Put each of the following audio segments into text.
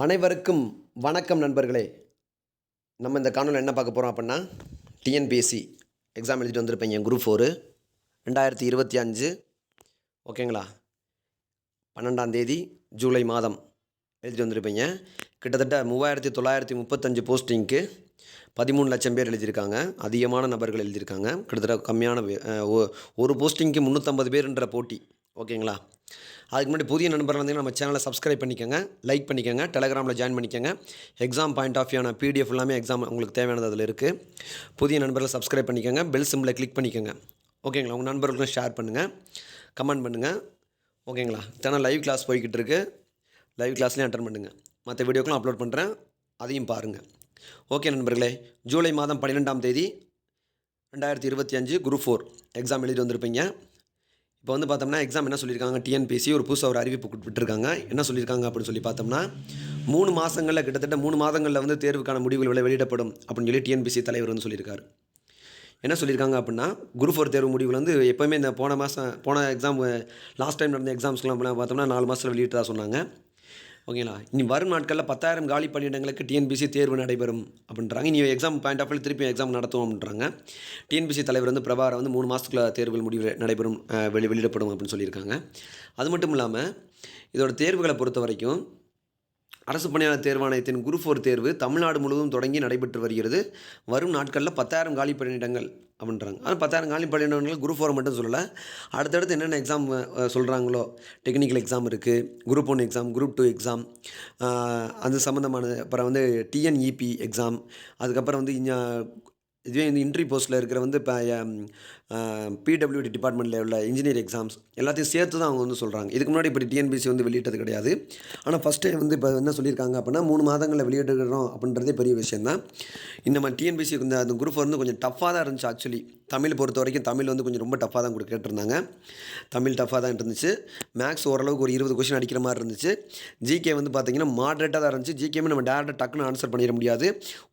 அனைவருக்கும் வணக்கம் நண்பர்களே. நம்ம இந்த காணொலியில் என்ன பார்க்க போகிறோம் அப்படின்னா, டிஎன்பிஎஸ்சி எக்ஸாம் எழுதிட்டு வந்திருப்பீங்க. குரூப் 4 2025 ஓகேங்களா, 12ஆம் தேதி ஜூலை மாதம் எழுதிட்டு வந்திருப்பீங்க. கிட்டத்தட்ட 3935 போஸ்டிங்க்கு 13 லட்சம் பேர் எழுதியிருக்காங்க. அதிகமான நபர்கள் எழுதியிருக்காங்க. கிட்டத்தட்ட கம்மியான ஒரு போஸ்டிங்க்கு 350 பேருன்ற போட்டி. ஓகேங்களா, அதுக்கு முன்னாடி புதிய நண்பர்கள் வந்து நம்ம சேனலை சப்ஸ்கிரைப் பண்ணிக்கோங்க, லைக் பண்ணிக்கோங்க, டெலகிராமில் ஜாயின் பண்ணிக்கோங்க. Exam point of view PDF எல்லாமே எக்ஸாம் உங்களுக்கு தேவையானது அதில் இருக்குது. புதிய நண்பர்கள் சப்ஸ்கிரைப் பண்ணிக்கோங்க, பெல் சிம்பிளை கிளிக் பண்ணிக்கோங்க. ஓகேங்களா, உங்கள் நண்பர்களுக்கும் ஷேர் பண்ணுங்கள், கமெண்ட் பண்ணுங்கள். ஓகேங்களா, சேனல் லைவ் கிளாஸ் போய்கிட்டு இருக்குது. லைவ் கிளாஸ்லேயும் அட்டன் பண்ணுங்கள். மற்ற வீடியோக்களும் அப்லோட் பண்ணுறேன், அதையும் பாருங்கள். ஓகே நண்பர்களே, ஜூலை மாதம் 12ஆம் தேதி 2025 குரூப் 4 எக்ஸாம் எழுதி வந்திருப்பீங்க. இப்போ வந்து பார்த்தோம்னா எக்ஸாம் என்ன சொல்லியிருக்காங்க, டிஎன்பிஎஸ்சி ஒரு புதுசாக ஒரு அறிவிப்பு விட்டுருக்காங்க. என்ன சொல்லியிருக்காங்க அப்படின்னு சொல்லி பார்த்தோம்னா, 3 மாதங்களில் கிட்டத்தட்ட 3 மாதங்களில் வந்து தேர்வுக்கான முடிவுகள் வெளியிடப்படும் அப்படின்னு சொல்லி டிஎன்பிஎஸ்சி தலைவர் வந்து சொல்லியிருக்காரு. என்ன சொல்லியிருக்காங்க அப்படின்னா, குரூப் 4 தேர்வு முடிவுகள் வந்து எப்போயுமே இந்த போன எக்ஸாம் லாஸ்ட் டைம் நடந்த எக்ஸாம்ஸ்லாம் பார்த்தோம்னா 4 மாதத்தில் வெளியிட்டதாக சொன்னாங்க. ஓகேங்களா, இனி வரும் நாட்களில் 10,000 காலி பணியிடங்களுக்கு டிஎன்பிஎஸ்சி தேர்வு நடைபெறும் அப்படின்றாங்க. இனி எக்ஸாம் பாயிண்ட் ஆஃப் வியூ திருப்பி எக்ஸாம் நடத்துவோம் அப்படின்றாங்க. டிஎன்பிஎஸ்சி தலைவர் வந்து பிரபாகர் வந்து 3 மாதத்துக்குள்ள தேர்வுகள் முடிவு நடைபெறும், வெளியிடப்படும் அப்படின்னு சொல்லியிருக்காங்க. அது மட்டும் இல்லாமல் இதோட தேர்வுகளை பொறுத்த வரைக்கும் அரசு பணியாளர் தேர்வாணையத்தின் குரூப் 4 தேர்வு தமிழ்நாடு முழுவதும் தொடங்கி நடைபெற்று வருகிறது. வரும் நாட்களில் 10,000 காலி பணியிடங்கள் அப்படின்றாங்க. ஆனால் 10,000 காலி பணியிடங்கள் குரூப் 4 மட்டும் சொல்லலை. அடுத்தடுத்து என்னென்ன எக்ஸாம் சொல்கிறாங்களோ, டெக்னிக்கல் எக்ஸாம் இருக்குது, குரூப் 1 எக்ஸாம், குரூப் 2 எக்ஸாம், அது சம்மந்தமானது. அப்புறம் வந்து டிஎன்இபி எக்ஸாம், அதுக்கப்புறம் வந்து இதுவே இந்த இன்ட்ரி போஸ்ட்டில் இருக்கிற வந்து இப்போ பிடபிள்யூடி டிபார்ட்மெண்ட்டில் உள்ள இன்ஜினியர் எக்ஸாம்ஸ் எல்லாத்தையும் சேர்த்து தான் அவங்க வந்து சொல்கிறாங்க. இதுக்கு முன்னாடி இப்படி டிஎன்பிஎஸ்சி வந்து வெளியிட்டது கிடையாது. ஆனால் ஃபஸ்ட் டைம் வந்து இப்போ என்ன சொல்லியிருக்காங்க அப்படின்னா, 3 மாதங்களில் வெளியிடுகிறோம் அப்படின்றதே பெரிய விஷயம் தான். இந்த டிஎன்பிஎஸ்சி அந்த குரூப் வந்து கொஞ்சம் டஃப்பாக தான் இருந்துச்சு. ஆக்சுவலி தமிழ் பொறுத்த வரைக்கும் தமிழ் வந்து கொஞ்சம் ரொம்ப டஃப்பாக தான் கேட்டிருந்தாங்க. தமிழ் டஃப்பாக தான் இருந்துச்சு. மேக்ஸ் ஓரளவுக்கு ஒரு 20 கொஸ்டின் அடிக்கிற மாதிரி இருந்துச்சு. ஜிகே வந்து பார்த்திங்கன்னா மாட்ரேட்டாக தான் இருந்துச்சு. ஜிகேமே நம்ம டேரெக்டாக டக்குன்னு ஆன்சர் பண்ணிட முடியாது.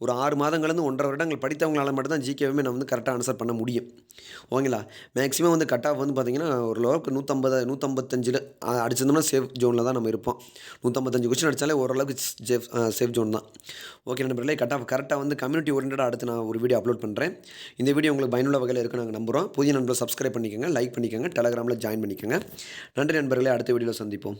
ஒரு 6 மாதங்கள்லேருந்து 1.5 வருடங்கள் படித்தவங்களால் மட்டும் தான் ஜிகேவுமே நம்ம வந்து கரெக்டாக ஆன்சர் பண்ண முடியும். ஓகேங்களா, மேக்ஸிமம் வந்து கட் ஆஃப் வந்து பார்த்திங்கன்னா ஓரளவுக்கு 155 அடிச்சிருந்தோம்னா சேஃப் ஜோனில் தான் நம்ம இருப்போம். 155 கொஸ்டின் அடித்தாலே ஓரளவுக்கு சேஃப் ஜோன் தான். ஓகே நண்பர்களே, கட் ஆஃப் கரெக்டாக வந்து கம்யூனிட்டி ஓரியன்டாக அடுத்து நான் ஒரு வீடியோ அப்லோட் பண்ணுறேன். இந்த வீடியோ உங்களுக்கு பயனுள்ள வகையில் இருக்குது நாங்கள் நம்புகிறோம். புதிய நண்பர்கள் சப்ஸ்கிரைப் பண்ணிக்கோங்க, லைக் பண்ணிக்கோங்க, டெலகிராமில் ஜாயின் பண்ணிக்கோங்க. நன்றி நண்பர்களே, அடுத்த வீடியோவில் சந்திப்போம்.